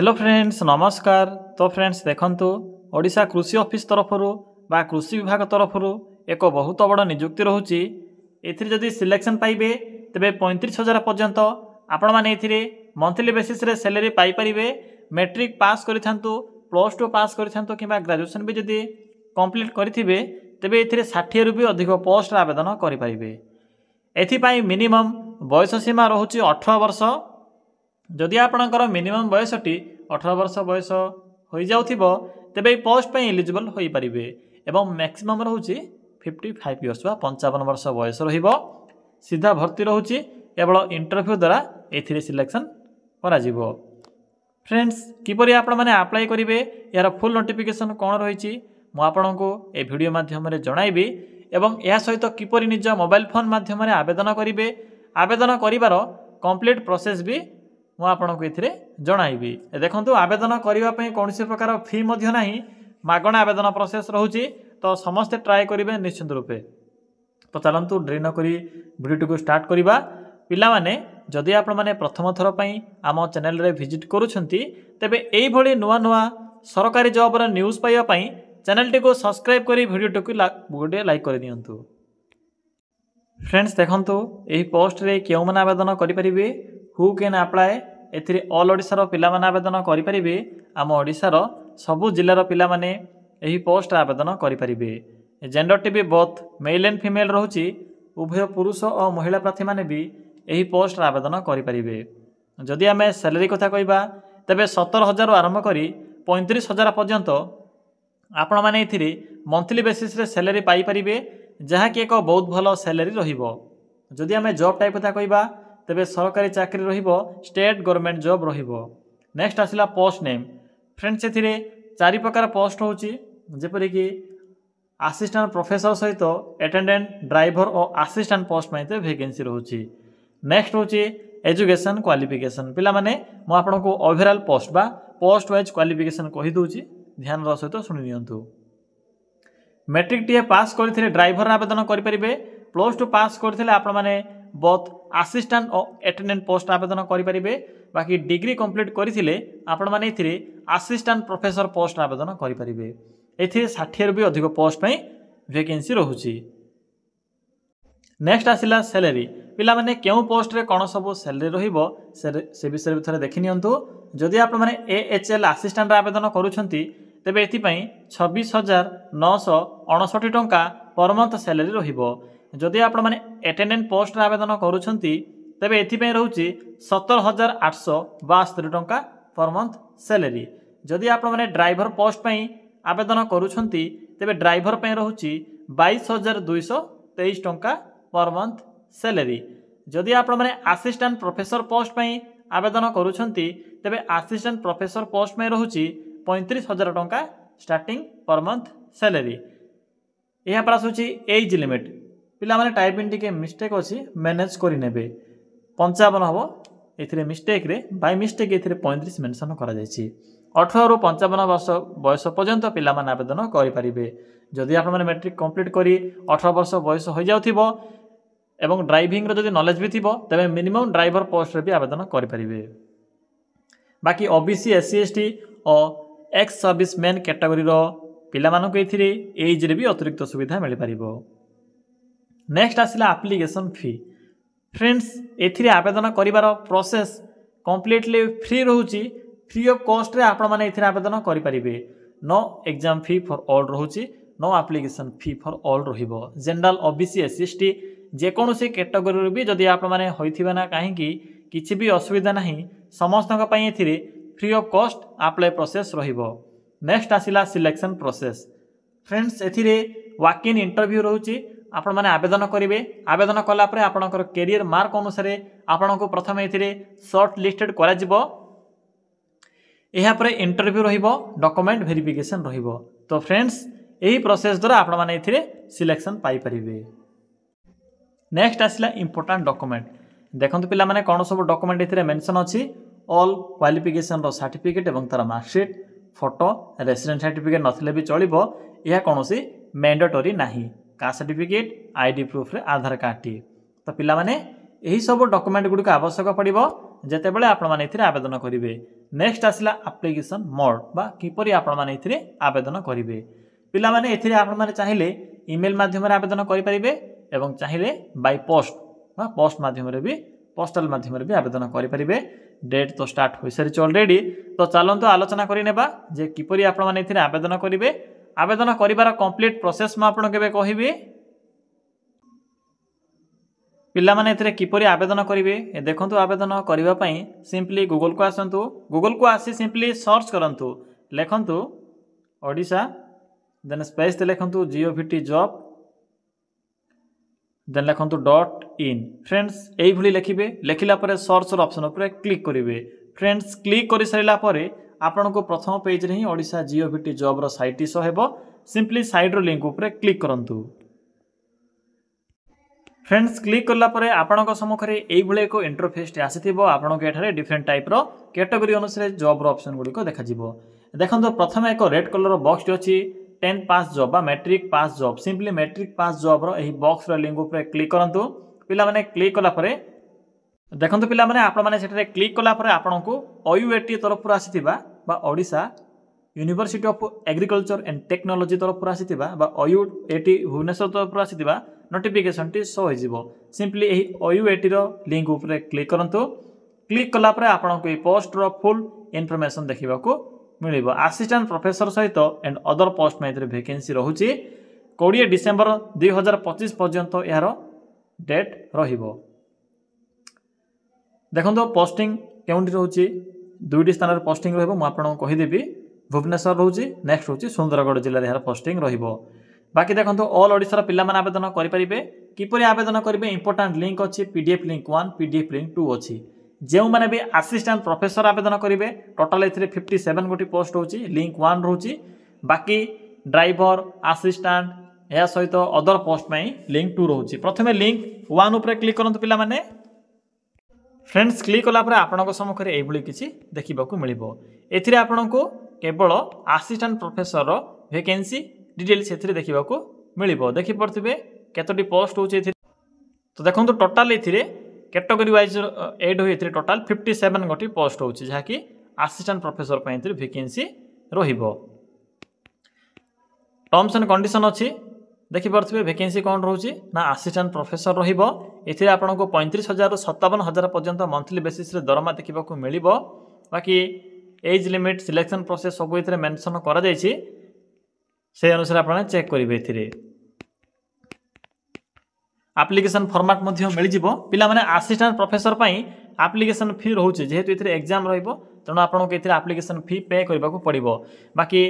Hello friends नमस्कार। तो friends देखंतु ओडिशा कृषि ऑफिस तरफरु बा कृषि विभाग तरफरु एक बहुत बड़ नियुक्ति रोचे। एथिरे जदि सिलेक्शन पाइबे तेबे 35,000 पर्यंत आपण माने एथिरे मंथली बेसिस रे सैलरी पाई परिबे। मैट्रिक पास करिथांतु, प्लस 2 पास करिथांतु किबा ग्रेजुएशन भी जदि कंप्लीट करिथिबे तेबे एथिरे 60 रु भी अधिक पोस्ट आवेदन करि परिबे। एथिपाई मिनिमम बयस सीमा रहुची 18 वर्ष। जदि आपणकर मिनिमम बयसटी 18 वर्ष बयस हो जाउथिबो तेबे पोस्ट पे एलिजिबल होई परिबे एवं मैक्सिमम रहउची 55 इयर्स बा 55 वर्ष बयस रहिबो। सीधा भर्ती रहउची केवल इंटरव्यू द्वारा एथिरे सिलेक्शन करा जिवो। फ्रेंड्स किपरि आपण माने अप्लाई करिवे यार फुल नोटिफिकेशन कोन रहिची मु आपणको ए वीडियो माध्यम रे जणाइबी एवं या सहित किपरि निज मोबाइल फोन माध्यम रे आवेदन करिवे। आवेदन करिवार कंप्लीट प्रोसेस भी मु आपणको एथिरे जणाइबी। देखंतु आवेदन करिवा पई कोनसी प्रकार फी मध्य नाही, मागणा आवेदन प्रोसेस रहउची। तो समस्त ट्राई करिवे निश्चित रूपे। तो चलंतु ड्री न करी वीडियो को स्टार्ट करिबा। पिला माने जदि आपण माने प्रथम थर पई आम चैनल रे विजिट करूछंती तेबे एई भली नुवा नुवा सरकारी जॉब रा न्यूज़ पाइबा पई चैनल टी को सब्सक्राइब करी वीडियो को गोटे लाइक कर दियंतु। फ्रेंड्स देखंतु एही पोस्ट रे केउ माने आवेदन करि परिबे, हु कैन अप्लाई। एथिरे ऑल ओडिसा रो पिला माने आवेदन करि परिबे। आम ओडिसा रो सबु जिल्ला रो पिला माने एही पोस्ट आवेदन करि परिबे। जेंडर टी भी बोथ मेल एंड फीमेल रहउची। उभय पुरुष और महिला प्रार्थी माने भी एही पोस्ट आवेदन करि परिबे। जदि आमे सैलरी कथा कहिबा तबे 17,000 आरंभ करी 35,000 पर्यंत आपण माने एथिरे मंथली बेसिस रे सैलरी पाई परिबे, जहा कि एक बहुत भलो सैलरी रहिबो। जदि आमे जॉब टाइप कथा कहिबा तेबे सरकारी चाकरी रहिबो, स्टेट गवर्नमेंट जॉब रहिबो। नेक्स्ट आसिला पोस्ट नेम। फ्रेंड्स एथिरे 4 प्रकार पोस्ट होची, जेपरि कि असिस्टेंट प्रोफेसर सहित अटेंडेंट, ड्राइवर और असिस्टेंट पोस्ट में वैकेंसी रहउची। नेक्स्ट होची एजुकेशन क्वालिफिकेशन। पिला माने मु आपनको ओवरऑल पोस्ट बा पोस्ट वाइज क्वालिफिकेशन कहि दूची, ध्यान रो सहित सुनि नियंतु। मैट्रिक टीए पास करथिले ड्राइवर आवेदन करि परिबे। प्लस 2 पास करथिले आपण माने बोथ असिस्टेंट और अटेंडेंट पोस्ट आवेदन करि परिबे। बाकी डिग्री कंप्लीट करथिले आपण माने एथिरे असिस्टेंट प्रोफेसर पोस्ट आवेदन करि परिबे। एथिरे 60 रु भी अधिक पोस्ट पई वैकेंसी रहउची। नेक्स्ट आसिला सैलरी। पिला माने केउ पोस्ट रे कोन सब सैलरी रहिबो से विषय थरे देखि नियंतु। जदि आपण माने एएचएल असिस्टेंट आवेदन करूछंती तेबे एथि पई 26,959 टंका पर मंथ सैलरी रहिबो। जदि आपण माने अटेंडेंट पोस्ट आवेदन करूछंती तेबे एथि पई रहउची 17,862 टंका पर मंथ सैलरी। जदि आपण माने ड्राइवर पोस्ट पई आवेदन करूछंती तेबे ड्राइवर पई रहउची 22,223 टंका पर मंथ सैलरी। जदि आपण माने असिस्टेंट प्रोफेसर पोस्ट पई आवेदन करूछंती तेबे असिस्टेंट प्रोफेसर पोस्ट में रहउची 35,000 टंका स्टार्टिंग पर मंथ सैलरी। यह पर आसुची एज लिमिट। पिला माने टाइपिंग टिके मिस्टेक अछि, मैनेज करि नेबे। 55 हबो, एथिरे मिस्टेक रे बाय मिस्टेक एथिरे 35 मेंशन करा जायछि। 18 रु 55 वर्ष बयस पर्यंत पिला माने आवेदन करि परिबे। जदि आपण माने मैट्रिक कंप्लीट करी 18 वर्ष बयस हो जाउथिबो एवं ड्राइविंग रो जदि नॉलेज भी थिबो तबे मिनिमम ड्राइवर पोस्ट रे भी आवेदन करि परिबे। बाकी ओबीसी, एससी, एसटी और एक्स सर्विसमैन कैटेगरी रो पिला मानको एथिरे एज रे भी अतिरिक्त सुविधा मिल परिबो। नेक्स्ट आसिला एप्लीकेशन फी। फ्रेंड्स एथिरे आवेदन करिवार प्रोसेस कंप्लीटली फ्री रहउची। फ्री ऑफ कॉस्ट रे आपण माने एथिरे आवेदन करि परिबे। No exam fee for all रहउची, no application fee for all रहिबो। जनरल, ओबीसी, एससी, एसटी जे कोनोसी कैटेगरी रे भी जदि आपण माने होइथिबा ना काहेकि किछि भी असुविधा नाही, समस्तक पई एथिरे free of cost apply process रहिबो। नेक्स्ट आसिला सिलेक्शन प्रोसेस। फ्रेंड्स एथिरे वॉक इन इंटरव्यू रहउची। आपण माने आवेदन करिवे। आवेदन कला परे आपणकर कैरियर मार्क अनुसार आपणको प्रथम एथिरे शॉर्ट लिस्टेड करा जिवो। एहा परे इंटरव्यू रहिबो, डॉक्यूमेंट वेरिफिकेशन रहिबो। तो फ्रेंड्स एही प्रोसेस द्वारा आपण माने एथिरे सिलेक्शन पाई परिबे। नेक्स्ट आसिला इंपोर्टेंट डॉक्यूमेंट। देखंतु पिला माने कोन सब डॉक्यूमेंट एथिरे मेंशन अछि। ऑल क्वालिफिकेशन रो सर्टिफिकेट एवं तार मार्कशीट, फोटो, रेसिडेंट सर्टिफिकेट नथिले भी चलिबो। यह कोनोसी मैंडेटरी नाही। कास्ट सर्टिफिकेट, आईडी प्रूफ रे आधार कार्ड टी। तो पिला माने एही सब डॉक्यूमेंट गुडी का आवश्यक पड़िबो जेते बेले आपण माने एथिरे आवेदन करिवे। नेक्स्ट आसला एप्लिकेशन मोड बा किपरि आपण माने एथिरे आवेदन करिवे पिला माने एथिरे आपण माने चाहिले ईमेल माध्यम रे आवेदन करि परिबे एवं चाहिले बाय पोस्ट बा पोस्ट माध्यम रे भी पोस्टल माध्यम रे भी आवेदन करि परिबे डेट तो स्टार्ट होई सारी ऑलरेडी तो चलंतो आलोचना करि नेबा जे किपरि आपण माने एथिरे आवेदन करिवे आवेदन करिवार कंप्लीट प्रोसेस म आपण केबे कहिबे पिला माने एथिरे किपरि आवेदन करिवे ए देखंतु आवेदन करिवा पई सिंपली गूगल को आसंतु गूगल को आसी सिंपली सर्च करंतु लेखंतु ओडिशा देन स्पेस ते लेखंतु जीओवीटी जॉब देन लेखंतु .in फ्रेंड्स एई भली लेखिबे लेखिला परे सर्च ऑप्शन ऊपर क्लिक करिवे फ्रेंड्स क्लिक करि सरिला परे आपन को प्रथम पेज रे ही ओडिशा जीओवीटी जॉब रो साइट सो हेबो सिंपली साइड रो लिंक ऊपर क्लिक करंतु फ्रेंड्स क्लिक करला परे आपन को सम्मुखरे एई भले को इंटरफेस टे आसीथिबो आपन को एठारे डिफरेंट टाइप रो कैटेगरी अनुसार जॉब रो ऑप्शन गुडी को देखा जिवो देखंतो प्रथम एक रेड कलर रो बॉक्स टे अछि 10 पास जॉब बा matric pass job simply matric pass job रो एही बॉक्स रो लिंक ऊपर क्लिक करंतु पिला माने क्लिक कला परे देखंतु पिला माने आपण माने सेठरे क्लिक कला परे आपन को ओयूएटी तरफ पुरा आसीथिबा बा Odisha university of agriculture and technology तरफ पुरा आसीथिबा बा ओयूएटी भुवनेश्वर तरफ पुरा आसीथिबा नोटिफिकेशन टी शो होइजिवो सिंपली एही ओयूएटी रो लिंक ऊपर क्लिक करंतु क्लिक कला परे आपन को ई पोस्ट रो फुल इन्फॉर्मेशन देखिबा को मिलिबो असिस्टेंट प्रोफेसर सहित एंड अदर पोस्ट में इतरे वैकेंसी रहउची 20 डिसेंबर 2025 पर्यंत यार डेट रहिबो देखंतो पोस्टिंग केउंटी रहउची दुईटी स्थान रे पोस्टिंग रहइबो म आपन को कहि देबी भुवनेश्वर रहउची नेक्स्ट होची सुंदरगढ़ जिल्ला रे यार पोस्टिंग रहिबो बाकी देखंतो ऑल ओडिसा रा पिल्ला माने आवेदन करि परिबे किपरि आवेदन करिवे इंपोर्टेंट लिंक अछि पीडीएफ लिंक 1 पीडीएफ लिंक 2 अछि जेउ माने भी असिस्टेंट प्रोफेसर आवेदन करिवे टोटल एथिरे 57 गोटी पोस्ट होची लिंक 1 रहउची बाकी ड्राइवर असिस्टेंट या सहित अदर पोस्ट में लिंक 2 रहउची प्रथमे लिंक 1 ऊपर क्लिक करंतु पिला माने फ्रेंड्स क्लिक कला परे आपन को सम्मुख रे एभली किछि देखिबा को मिलिबो एथिरे आपन को केवल असिस्टेंट प्रोफेसर रो वैकेंसी डिटेल्स एथिरे देखिबा को मिलिबो देखि परथिबे केतोटी पोस्ट होची एथिरे तो देखंतु टोटल एथिरे कैटेगरी वाइज एड होई एथिरे टोटल 57 गोटी पोस्ट होची जहा कि असिस्टेंट प्रोफेसर पय एथिरे वैकेंसी रहिबो टर्म्स एंड कंडीशन अछि देखि परथिबे वैकेंसी कोन रहउची ना असिस्टेंट प्रोफेसर रहिबो एथिरे आपन को 35000 रु 57000 पर्यंत मंथली बेसिस रे दरमा देखिबा को मिलिबो बाकी एज लिमिट सिलेक्शन प्रोसेस सब एथिरे मेंशन करा जायछि से अनुसार आपन चेक करिवे एथिरे एप्लिकेशन फॉर्मेट मध्ये मिल जिवो पिला माने असिस्टेंट प्रोफेसर पई एप्लिकेशन फी रहउची जेहेतु एथिरे एग्जाम रहिबो तनो आपन को एथिरे एप्लिकेशन फी पे करबा को पड़िबो बाकी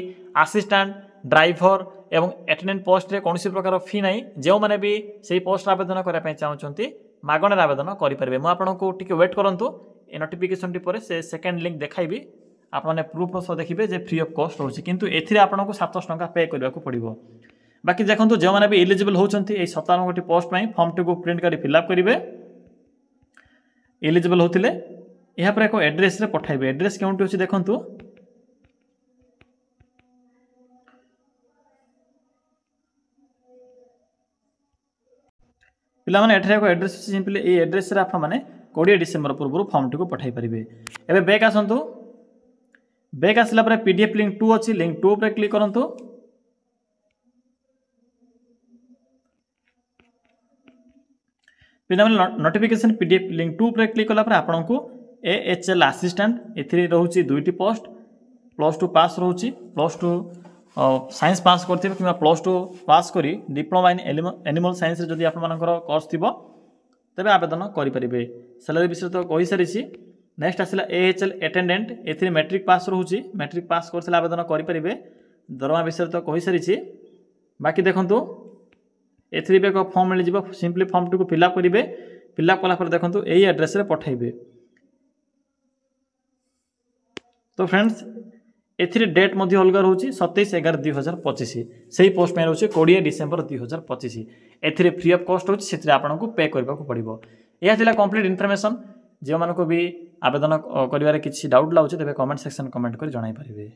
असिस्टेंट ड्राइवर एवं अटेंडेंट पोस्ट रे कोनसी प्रकार फी नाही जेउ माने भी सेही पोस्ट आवेदन करै पई चाहउचंती मागणे आवेदन करि परबे म आपन को टिके वेट करंतु ए नोटिफिकेशन टी परे से सेकंड लिंक देखाइबी आपने प्रूफ सह देखिबे जे फ्री ऑफ कॉस्ट रहउची किंतु एथिरे आपन को 700 टका पे करबा को पड़िबो बाकी देखंतु जे माने भी एलिजिबल होचंती ए 57 गोटी पोस्ट में फॉर्म टी को प्रिंट करी फिल अप करिवे एलिजिबल होतिले एहा पर एको एड्रेस रे पठाइबे एड्रेस केउंटी होची देखंतु पिला माने एठरे एको एड्रेस होची सिंपली ए एड्रेस रे आपन माने 20 डिसेंबर पूर्व फॉर्म टी को पठाई परिबे एबे बैक आसंतु बैक आसला पर पीडीएफ लिंक 2 अछि लिंक 2 पर क्लिक करंतु पिला माने नोटिफिकेशन पीडीएफ लिंक 2 पर क्लिक कला पर आपन को एएचएल असिस्टेंट एथि रहउची दुईटी पोस्ट +2 पास रहउची +2 साइंस पास करथिबे किबा +2 पास करी डिप्लोमा इन एनिमल साइंस रे जदी आपन मानकर कोर्स थिबो तबे आवेदन करि परिबे सैलरी विषय तो कहि सरिछि नेक्स्ट आसिला एएचएल अटेंडेंट एथि मैट्रिक पास रहउची मैट्रिक पास करथिला आवेदन करि परिबे दरमा विषय तो कहि सरिछि बाकी देखंतु एथि बे को फॉर्म मिल जिवो सिंपली फॉर्म टी को फिल अप करिवे फिल अप कला पर देखंतु एई एड्रेस रे पठाइबे तो फ्रेंड्स एथि डेट मध्ये अलग रहउची 27/11/2025 सेही पोस्ट में रहउची 20 डिसेंबर 2025 एथि फ्री ऑफ कॉस्ट होची सेथि आपन को पे करबा को पड़िबो एहा थिला कंप्लीट इन्फॉर्मेशन जे मानको भी आवेदन करिवारे किछि डाउट लाउची तबे कमेंट सेक्शन कमेंट करि जणाई परिबे।